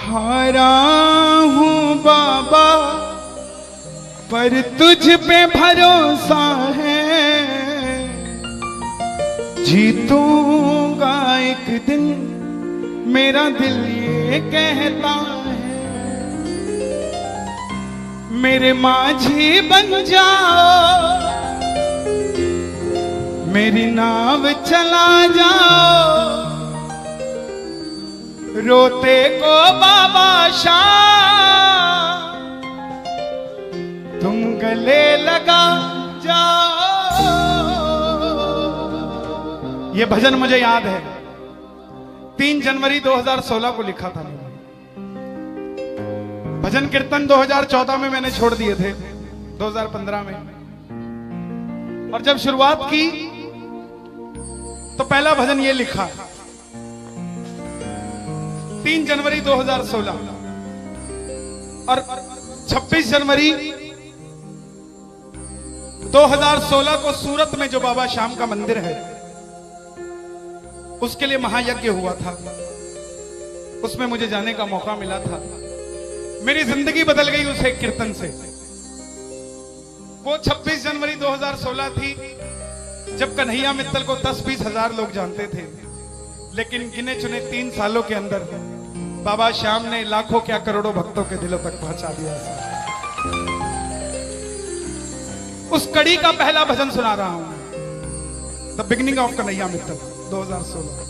हारा हूँ बाबा पर तुझ पे भरोसा है, जीतूंगा एक दिन मेरा दिल ये कहता है। मेरे माझी बन जाओ, मेरी नाव चला जाओ, रोते को बाबा शाम तुम गले लगा जाओ। ये भजन मुझे याद है, 3 जनवरी 2016 को लिखा था मैंने। भजन कीर्तन 2014 में मैंने छोड़ दिए थे, 2015 में। और जब शुरुआत की तो पहला भजन ये लिखा 3 जनवरी 2016। और 26 जनवरी 2016 को सूरत में जो बाबा श्याम का मंदिर है उसके लिए महायज्ञ हुआ था, उसमें मुझे जाने का मौका मिला था। मेरी जिंदगी बदल गई उस एक कीर्तन से। वो 26 जनवरी 2016 थी जब कन्हैया मित्तल को 10-20 हजार लोग जानते थे, लेकिन गिने चुने 3 सालों के अंदर बाबा श्याम ने लाखों क्या करोड़ों भक्तों के दिलों तक पहुंचा दिया। उस कड़ी का पहला भजन सुना रहा हूं, the beginning of Kanhaiya Mittal 2016।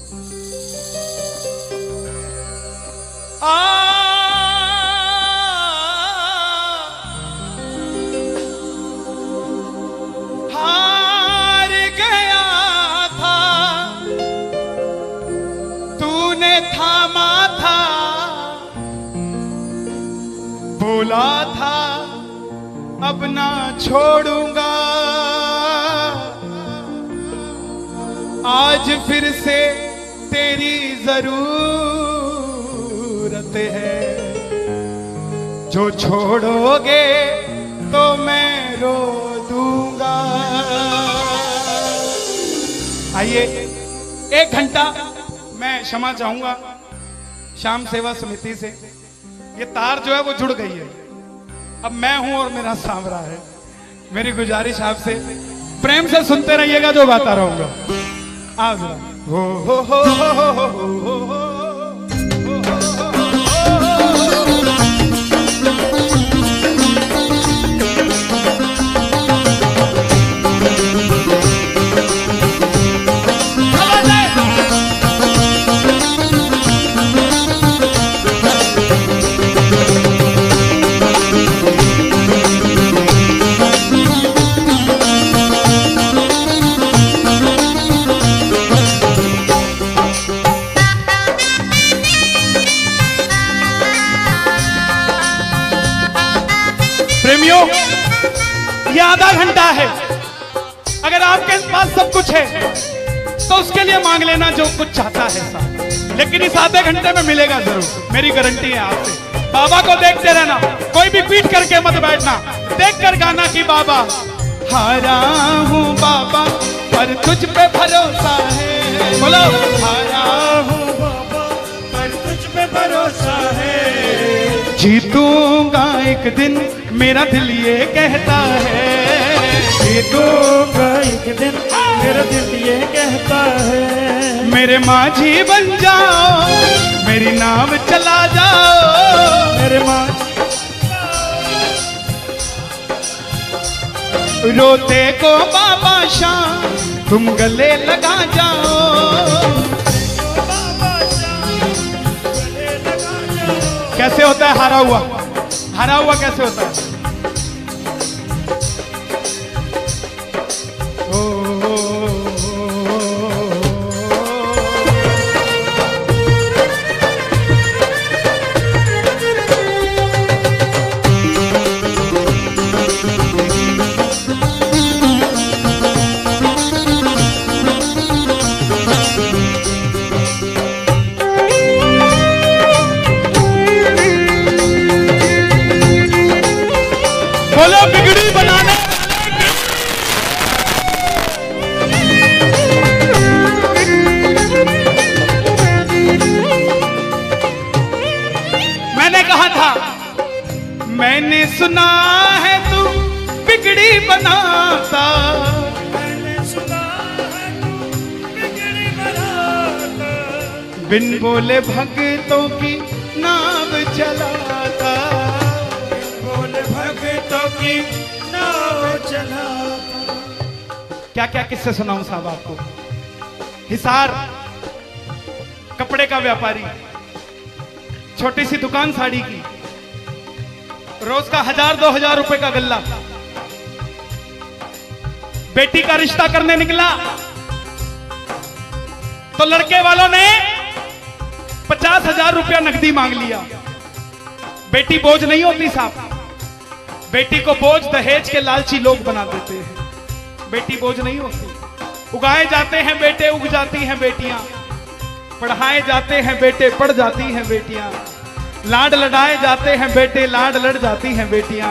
हार गया था तूने थामा था, बोला था अब ना छोड़ूंगा, आज फिर से तेरी जरूरत है, जो छोड़ोगे तो मैं रो दूंगा। आइए 1 घंटा मैं क्षमा चाहूंगा श्याम सेवा समिति से। ये तार जो है वो जुड़ गई है, अब मैं हूं और मेरा सांवरा है। मेरी गुजारिश आपसे प्रेम से सुनते रहिएगा, जो गाता रहूंगा। आज हो हो हो हो हो हो हो हो। प्रेमियों, ये आधा घंटा है। अगर आपके पास सब कुछ है तो उसके लिए मांग लेना जो कुछ चाहता है साहब, लेकिन इस आधे घंटे में मिलेगा जरूर, मेरी गारंटी है आपसे। बाबा को देखते रहना, कोई भी पीट करके मत बैठना, देख कर गाना कि बाबा हारा हूँ बाबा पर तुझ पे भरोसा है। बोलो हारा हूँ बाबा पर तुझ पे भरोसा है, जीतूंगा एक दिन मेरा दिल ये कहता है, जीतूंगा एक दिन मेरा दिल ये कहता है। मेरे माझी बन जाओ, मेरी नाव चला जाओ, मेरे माझी रोते को बाबा शाम तुम गले लगा जाओ। कैसे होता है हारा हुआ? हारा हुआ कैसे होता है? मैंने कहा था, मैंने सुना है तू बिगड़ी बनाता, मैंने सुना है तू बिगड़ी बनाता, बिन बोले भक्तों की नाव चलाता, बोले भक्तों की नाव चलाता। क्या क्या किस्से सुनाऊं साहब आपको। हिसार कपड़े का व्यापारी, छोटी सी दुकान साड़ी की, रोज का 1000-2000 रुपए का गल्ला। बेटी का रिश्ता करने निकला तो लड़के वालों ने 50,000 रुपया नकदी मांग लिया। बेटी बोझ नहीं होती साहब, बेटी को बोझ दहेज के लालची लोग बना देते हैं। बेटी बोझ नहीं होती। उगाए जाते हैं बेटे, उग जाती हैं बेटियां। पढ़ाए जाते हैं बेटे, पढ़ जाती हैं बेटियां। लाड लड़ाए जाते हैं बेटे, लाड लड़ जाती हैं बेटियां।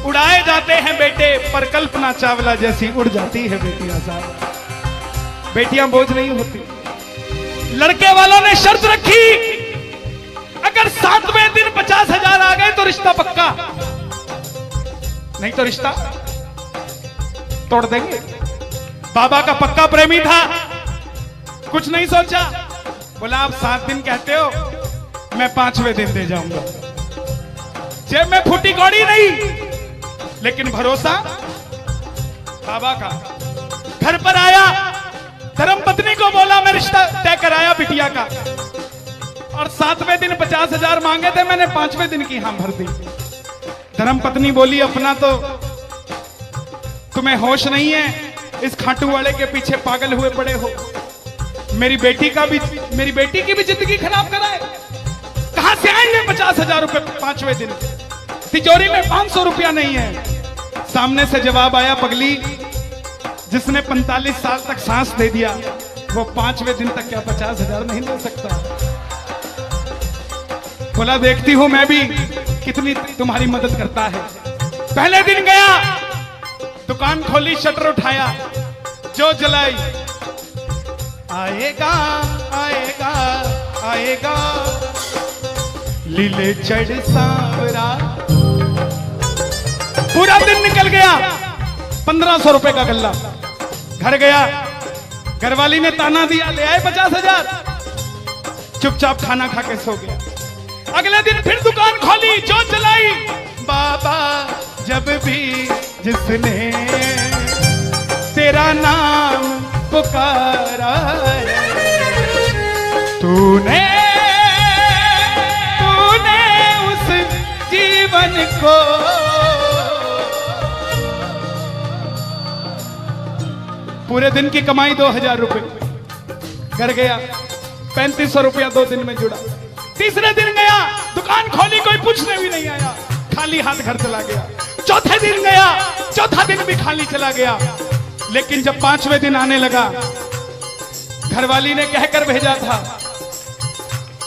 उड़ाए जाते हैं बेटे, पर कल्पना चावला जैसी उड़ जाती है बेटियां साहब। बेटियां बोझ नहीं होती। लड़के वालों ने शर्त रखी, अगर 7वें दिन 50,000 आ गए तो रिश्ता पक्का, नहीं तो रिश्ता तोड़ देंगे। बाबा का पक्का प्रेमी था, कुछ नहीं सोचा, बोला आप 7 दिन कहते हो, मैं 5वें दिन दे जाऊंगा। जेब में फूटी कौड़ी नहीं, लेकिन भरोसा बाबा का। घर पर आया, धर्मपत्नी को बोला मैं रिश्ता तय कराया बिटिया का, और 7वें दिन 50,000 मांगे थे, मैंने 5वें दिन की हां भर दी। धर्मपत्नी बोली अपना तो तुम्हें होश नहीं है, इस खाटू वाले के पीछे पागल हुए पड़े हो। मेरी बेटी की भी जिंदगी खराब कराए। कहां से आएंगे 50,000 रुपए 5वें दिन? तिजोरी में 500 रुपया नहीं है। सामने से जवाब आया, पगली जिसने 45 साल तक सांस दे दिया, वो 5वें दिन तक क्या 50,000 नहीं ले सकता? बोला देखती हूं मैं भी कितनी तुम्हारी मदद करता है। पहले दिन गया, दुकान खोली, शटर उठाया, जो जलाई, आएगा आएगा आएगा लीले चढ़ सांवरा। पूरा दिन निकल गया, 1500 रुपए का गल्ला। घर गया, घरवाली ने ताना दिया, ले आए 50,000। चुपचाप खाना खा के सो गया। अगले दिन फिर दुकान खोली, जो चलाई, बाबा जब भी जिसने तेरा नाम पुकारा, तूने उस जीवन को पूरे दिन की कमाई 2000 रुपए। घर गया, 3500 रुपया 2 दिन में जुड़ा। तीसरे दिन गया, दुकान खोली, कोई पूछने भी नहीं आया, खाली हाथ घर चला गया। चौथे दिन गया, चौथा दिन भी खाली चला गया। लेकिन जब 5वें दिन आने लगा, घरवाली ने कहकर भेजा था,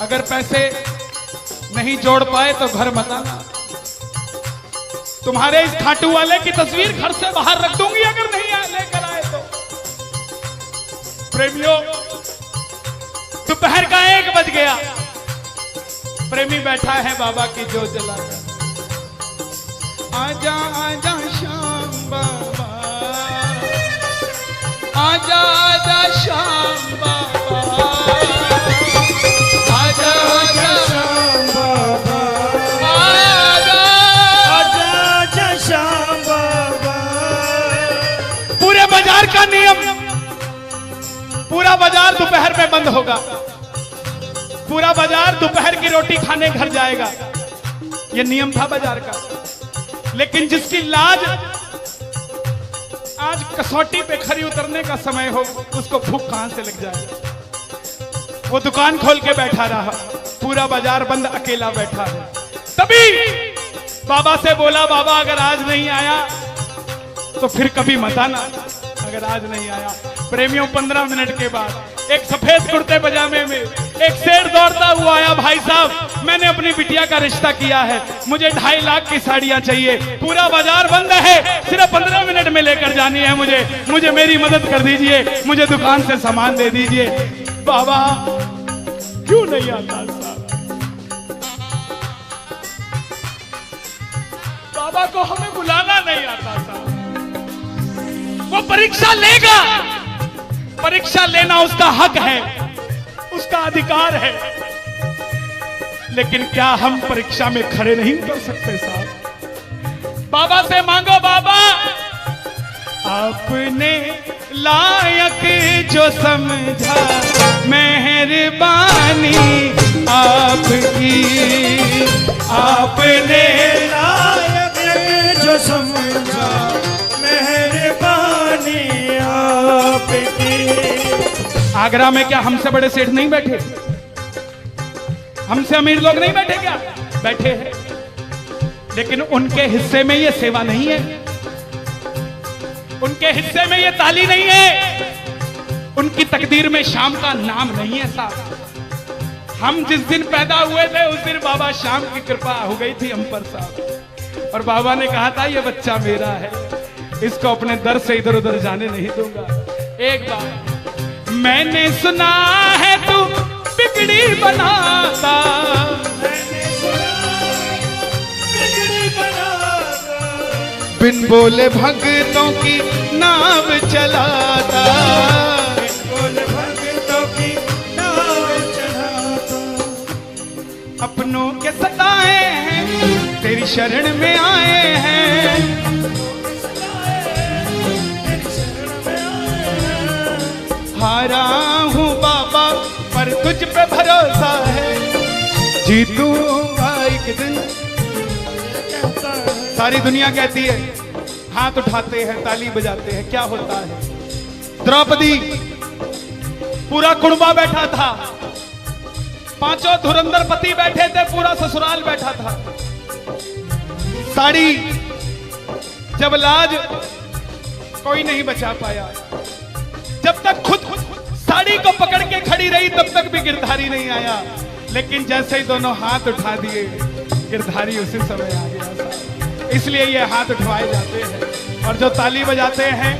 अगर पैसे नहीं जोड़ पाए तो घर मत आना। तुम्हारे इस खाटू वाले की तस्वीर घर से बाहर रख दूंगी अगर नहीं लेकर आए तो। प्रेमियों, दोपहर का 1 बज गया, प्रेमी बैठा है बाबा की जोत जलाकर। आजा आजा श्याम बाबा, आजा आजा श्याम बाबा, आजा आजा श्याम बाबा, आजा आजा आजा श्याम बाबा। पूरे बाजार का नियम, पूरा बाजार दोपहर में बंद होगा। पूरा बाजार दोपहर की रोटी खाने घर जाएगा। यह नियम था बाजार का। लेकिन जिसकी लाज आज कसौटी पे खरी उतरने का समय हो, उसको भूख कहां से लग जाए। वो दुकान खोल के बैठा रहा, पूरा बाजार बंद, अकेला बैठा है। तभी बाबा से बोला, बाबा अगर आज नहीं आया तो फिर कभी मत आना, अगर आज नहीं आया। प्रेमियों, 15 मिनट के बाद एक सफेद कुर्ते पजामे में एक शेर दौड़ता हुआ आया, भाई साहब मैंने अपनी बिटिया का रिश्ता किया है, मुझे 2.5 लाख की साड़ियां चाहिए, पूरा बाजार बंद है, सिर्फ 15 मिनट में लेकर जानी है मुझे मेरी मदद कर दीजिए, मुझे दुकान से सामान दे दीजिए। बाबा क्यों नहीं आता साहब? बाबा को हमें बुलाना नहीं आता था। वो परीक्षा लेगा, परीक्षा लेना उसका हक है, उसका अधिकार है, लेकिन क्या हम परीक्षा में खड़े नहीं कर सकते साहब? बाबा से मांगो, बाबा आपने लायक जो समझा, मेहरबानी आपकी, आपने लायक जो समझा, मेहरबानी आपकी। आगरा में क्या हमसे बड़े सेठ नहीं बैठे? हमसे अमीर लोग नहीं बैठे क्या? बैठे हैं, लेकिन उनके हिस्से में ये सेवा नहीं है, उनके हिस्से में ये ताली नहीं है, उनकी तकदीर में शाम का नाम नहीं है साहब। हम जिस दिन पैदा हुए थे उस दिन बाबा शाम की कृपा हो गई थी हम पर साहब, और बाबा ने कहा था ये बच्चा मेरा है, इसको अपने दर से इधर उधर जाने नहीं दूंगा। एक बार मैंने सुना है तू बिगड़ी बनाता, बिन बोले भक्तों की नाव चलाता, बिन बोले भक्तों की नाव चलाता। अपनों के सताए हैं तेरी शरण में आए हैं, हारा हूँ बाबा पर तुझ पे भरोसा है, जीतूंगा एक दिन। सारी दुनिया कहती है, हाथ उठाते हैं, ताली बजाते हैं, क्या होता है? द्रौपदी पूरा कुणबा बैठा था, पांचों धुरंधर पति बैठे थे, पूरा ससुराल बैठा था। साड़ी जब लाज कोई नहीं बचा पाया, जब तक खुद साड़ी को पकड़ के खड़ी रही तब तक भी गिरधारी नहीं आया, लेकिन जैसे ही दोनों हाथ उठा दिए गिरधारी उसी समय आ गया। इसलिए ये हाथ उठवाए जाते हैं, और जो ताली बजाते हैं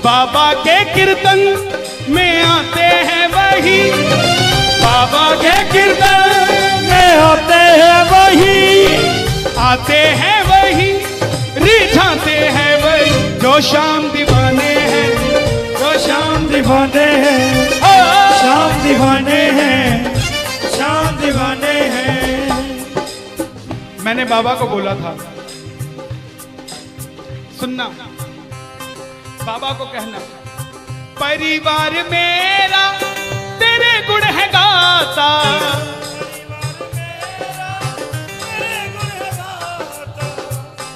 बाबा के कीर्तन में आते हैं वही, बाबा के कीर्तन में आते हैं वही, आते हैं वही, रिझाते हैं वही, जो शाम दीवाने हैं, जो शाम दीवाने हैं, शाम दीवाने हैं, शाम दीवाने हैं। मैंने बाबा को बोला था, सुनना, बाबा को कहना, परिवार मेरा तेरे गुण है गाता,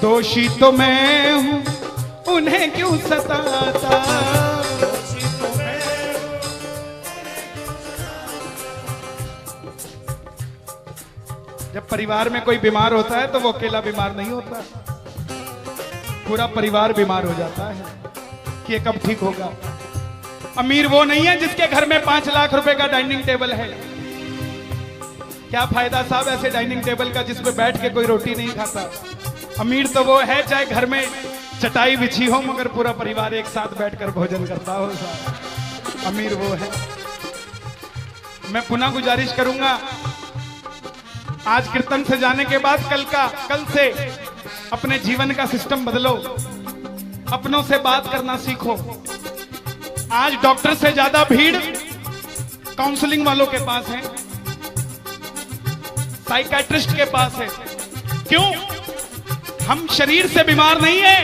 दोषी तो मैं हूं उन्हें क्यों सताता। जब परिवार में कोई बीमार होता है तो वो अकेला बीमार नहीं होता, पूरा परिवार बीमार हो जाता है कि ये कब ठीक होगा। अमीर वो नहीं है जिसके घर में 5 लाख रुपए का डाइनिंग टेबल है। क्या फायदा साहब ऐसे डाइनिंग टेबल का जिस पे बैठ के कोई रोटी नहीं खाता। अमीर तो वो है चाहे घर में चटाई बिछी हो मगर पूरा परिवार एक साथ बैठकर भोजन करता हो साहब, अमीर वो है। मैं पुनः गुजारिश करूंगा, आज कीर्तन से जाने के बाद कल से अपने जीवन का सिस्टम बदलो, अपनों से बात करना सीखो। आज डॉक्टर से ज्यादा भीड़ काउंसलिंग वालों के पास है, साइकियाट्रिस्ट के पास है। क्यों? हम शरीर से बीमार नहीं है,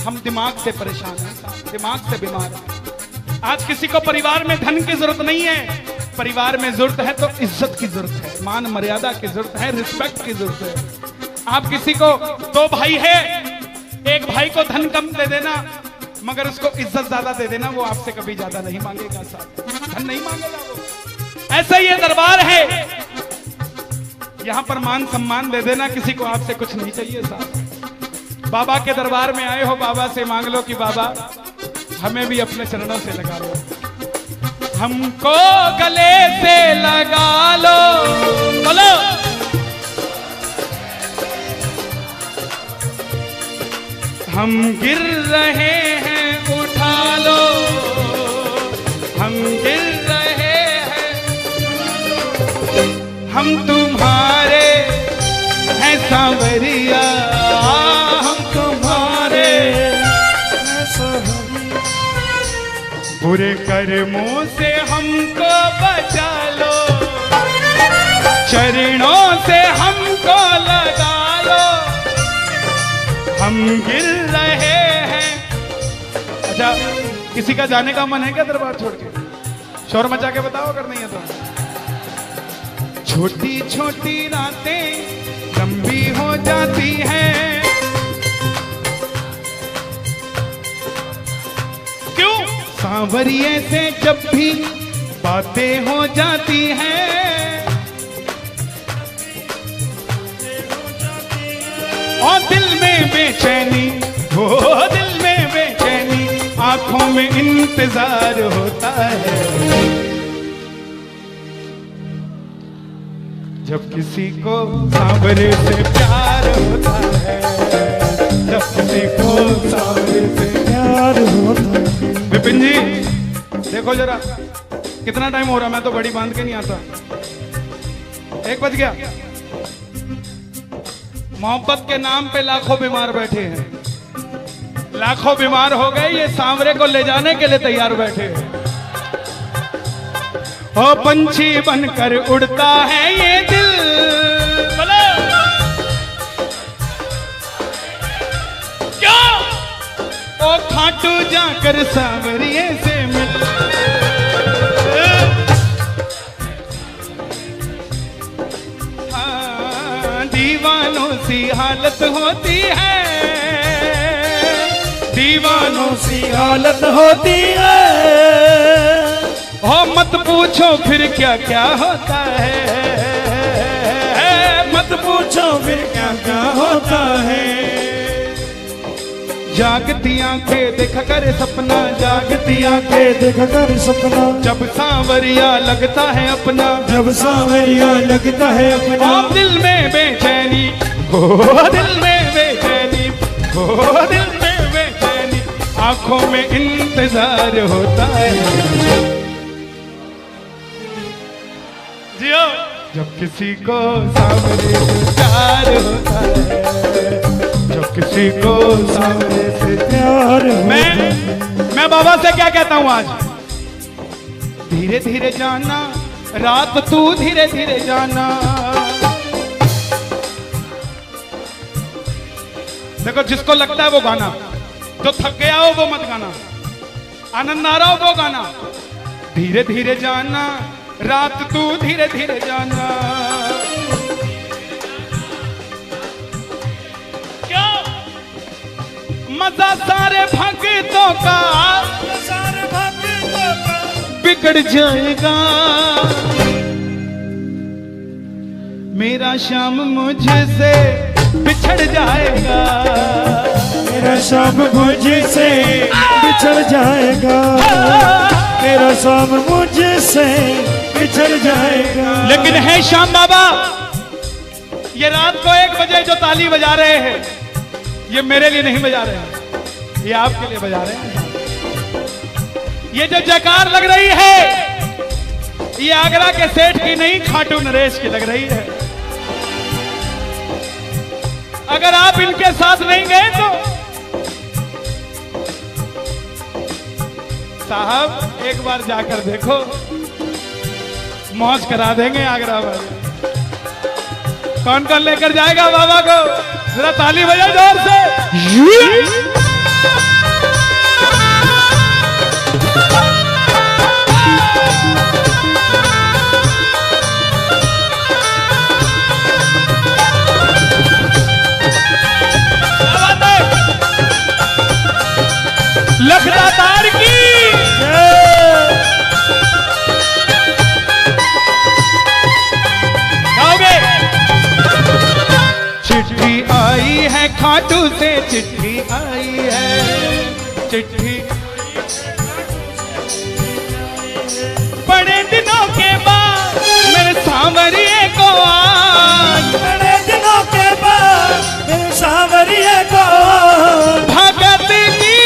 हम दिमाग से परेशान हैं, दिमाग से बीमार हैं। आज किसी को परिवार में धन की जरूरत नहीं है, परिवार में जरूरत है तो इज्जत की जरूरत है, मान मर्यादा की जरूरत है, रिस्पेक्ट की जरूरत है। आप किसी को 2 भाई है, एक भाई को धन कम दे देना मगर उसको इज्जत ज्यादा दे देना, वो आपसे कभी ज्यादा नहीं मांगेगा साहब, धन नहीं मांगेगा वो। ऐसा ही ये दरबार है, यहां पर मान सम्मान दे देना, किसी को आपसे कुछ नहीं चाहिए साहब। बाबा के दरबार में आए हो, बाबा से मांग लो कि बाबा हमें भी अपने चरणों से लगा लो, हमको गले से लगा लो, बोलो हम गिर रहे हैं उठा लो, हम गिर रहे हैं, हम तुम्हारे हैं सांवरिया। बुरे कर्मों से हमको बचा लो, चरणों से हमको लगा लो, हम गिर रहे हैं। अच्छा, किसी का जाने का मन है क्या दरबार छोड़ के? शोर मचा के बताओ अगर नहीं है तो। छोटी छोटी रातें लंबी हो जाती हैं, क्यों? सांवरिये से जब भी बातें हो जाती हैं, और दिल में बेचैनी, वो दिल में बेचैनी, आंखों में इंतजार होता है। जब किसी को सांवरे से प्यार होता है, जब किसी को सांवरे से प्यार होता है। विपिन जी देखो जरा, कितना टाइम हो रहा, मैं तो बड़ी बांध के नहीं आता। 1 बज गया। मोहब्बत के नाम पे लाखों बीमार बैठे हैं, लाखों बीमार हो गए, ये सांवरे को ले जाने के लिए तैयार बैठे हैं। ओ पंछी बनकर उड़ता है ये दिल, बोलो क्या? ओ खाटू जाकर सांवरिये से मिल, दीवानों सी हालत होती है, दीवानों सी हालत होती है। हो मत पूछो फिर क्या क्या होता है, मत पूछो फिर क्या क्या होता है। जागती आंखें देखा कर सपना, जागती आंखें देखा कर सपना, जब सांवरिया लगता है अपना, जब सांवरिया लगता है अपना। और दिल में बेचैनी, हो दिल में बेचैनी, हो दिल में बेचैनी, आंखों में इंतजार होता है। जियो। जब किसी को सांवरे से प्यार होता है, जब किसी को सांवरे से प्यार मैं बाबा से क्या कहता हूं आज? धीरे धीरे जाना, रात तू धीरे धीरे जाना। देखो, जिसको लगता है वो गाना, जो थक गया हो वो मत गाना, आनंद आ रहा हो वो गाना। धीरे धीरे जाना, रात तू धीरे धीरे जाना। क्या मजा सारे भक्तों का, सारे भक्तों का बिगड़ जाएगा। मेरा श्याम मुझसे बिछड़ जाएगा, मेरा श्याम मुझसे बिछड़ जाएगा, मेरा श्याम मुझसे बिछड़ जाएगा। लेकिन है श्याम बाबा, ये रात को 1 बजे जो ताली बजा रहे हैं, ये मेरे लिए नहीं बजा रहे हैं, ये आपके लिए बजा रहे हैं। ये जो जयकार लग रही है, ये आगरा के सेठ की नहीं, खाटू नरेश की लग रही है। अगर आप इनके साथ नहीं गए तो साहब एक बार जाकर देखो, मौज करा देंगे आगरा वाले। कौन कौन लेकर जाएगा बाबा को? जरा ताली बजाओ जोर से। लखदातार की गाओगे? चिट्ठी आई है खाटू से, चिट्ठी आई है, चिट्ठी बड़े दिनों के बाद मेरे सांवरिये को आज, बड़े दिनों के बाद मेरे सांवरिये को भगत की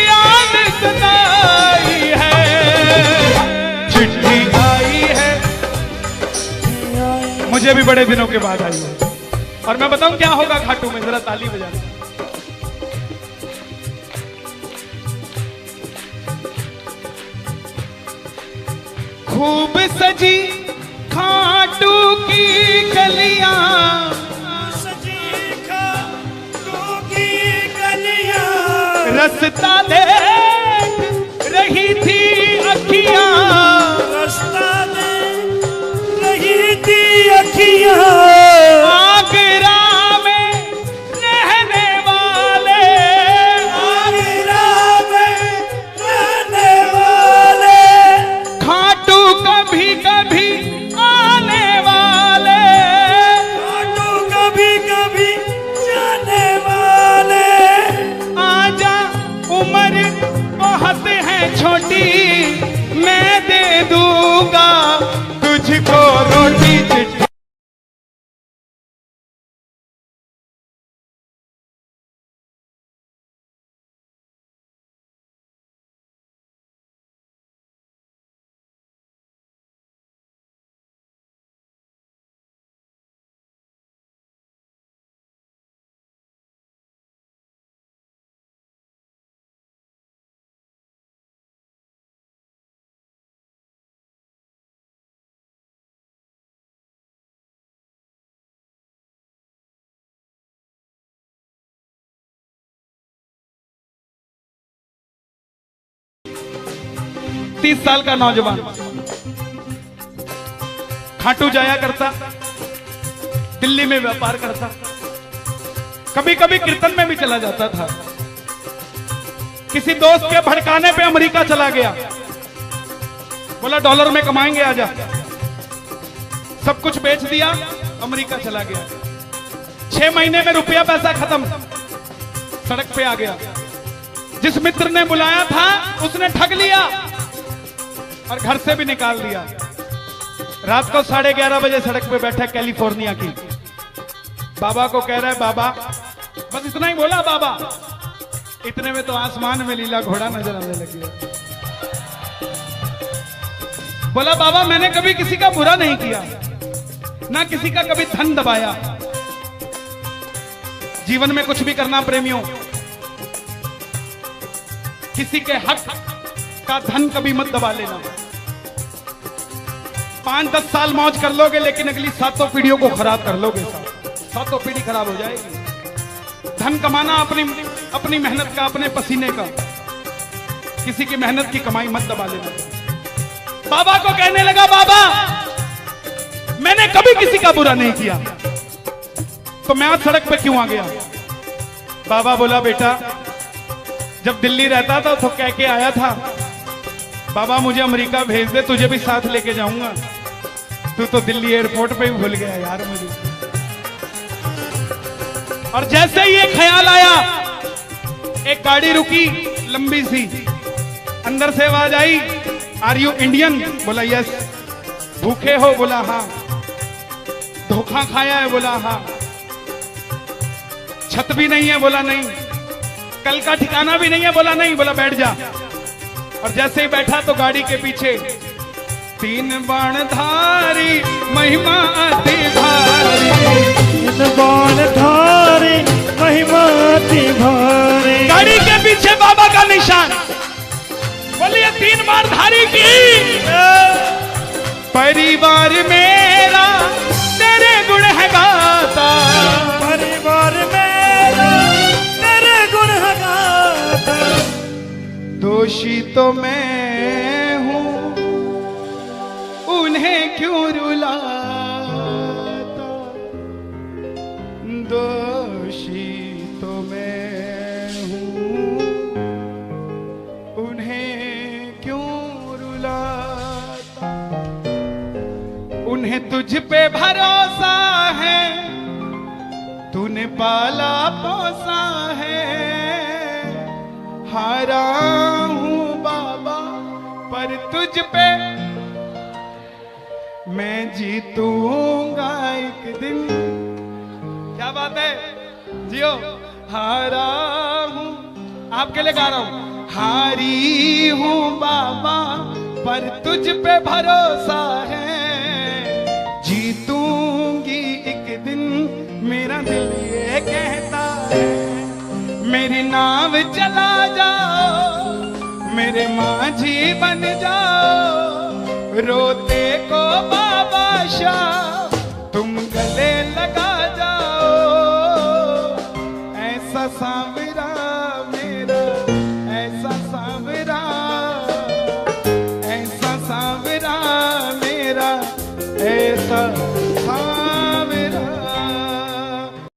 याद सताई है। चिट्ठी आई है, मुझे भी बड़े दिनों के बाद आई है। और मैं बताऊं क्या होगा खाटू में, जरा ताली बजाना। खूब सजी खाटू की गलियां, सजी खाटू की गलियां, रास्ता देख रही थी अखियां, रास्ता देख रही थी अखियां, आगरा में रहने वाले, आगरा में रहने वाले, खाटू कभी कभी आने वाले, खाटू कभी कभी जाने वाले, आजा उम्र बहुत है छोटी, मैं दे दूंगा तुझको रोटी चिट्ठी। तीस साल का नौजवान खाटू जाया करता, दिल्ली में व्यापार करता, कभी कभी कीर्तन में भी चला जाता था। किसी दोस्त के भड़काने पे अमेरिका चला गया, बोला डॉलर में कमाएंगे आजा, सब कुछ बेच दिया, अमेरिका चला गया। 6 महीने में रुपया पैसा खत्म, सड़क पे आ गया। जिस मित्र ने बुलाया था उसने ठग लिया और घर से भी निकाल दिया। रात को 11:30 बजे सड़क पे बैठा कैलिफोर्निया की, बाबा को कह रहा है बाबा, बस इतना ही बोला बाबा, इतने में तो आसमान में लीला घोड़ा नजर आने लगी। बोला बाबा मैंने कभी किसी का बुरा नहीं किया, ना किसी का कभी धन दबाया। जीवन में कुछ भी करना प्रेमियों, किसी के हक का धन कभी मत दबा लेना। 5-10 साल मौज कर लोगे लेकिन अगली 7 पीढ़ियों को खराब कर लोगे। 7 पीढ़ी खराब हो जाएगी। धन कमाना अपनी मेहनत का, अपने पसीने का, किसी की मेहनत की कमाई मत दबा लेना। बाबा को कहने लगा बाबा मैंने कभी किसी का बुरा नहीं किया, तो मैं आज सड़क पे क्यों आ गया? बाबा बोला बेटा जब दिल्ली रहता था तो कह के आया था बाबा मुझे अमेरिका भेज दे, तुझे भी साथ लेके जाऊंगा। तू तो दिल्ली एयरपोर्ट पे ही भूल गया यार मुझे। और जैसे ही ये ख्याल आया, एक गाड़ी रुकी लंबी सी, अंदर से आवाज आई आर यू इंडियन? बोला यस। भूखे हो? बोला हाँ। धोखा खाया है? बोला हाँ। छत भी नहीं है? बोला नहीं। कल का ठिकाना भी नहीं है? बोला नहीं। बोला बैठ जा। और जैसे ही बैठा तो गाड़ी के पीछे 3 बाणधारी महिमा अति भारी, 3 बाणधारी महिमा अति भारी। गाड़ी के पीछे बाबा का निशान। बोलिए 3 बाणधारी की। परिवार मेरा तेरे गुण है गाता, परिवार मेरा तेरे गुण है गाता। दोषी तो मैं हूं उन्हें क्यों रुलाता, दोषी तो मैं हूं उन्हें क्यों रुलाता। उन्हें तुझ पे भरोसा है, तूने पाला पोसा है। हारा हूं बाबा पर तुझ पे मैं जीतूंगा एक दिन। क्या बात है, जियो। हारा हूं, आपके लिए गा रहा हूं। हारी हूं बाबा पर तुझ पे भरोसा है, जीतूंगी एक दिन मेरा दिल ये कहता है। मेरी नाव चला जाओ, मेरे माझी बन जाओ, रोते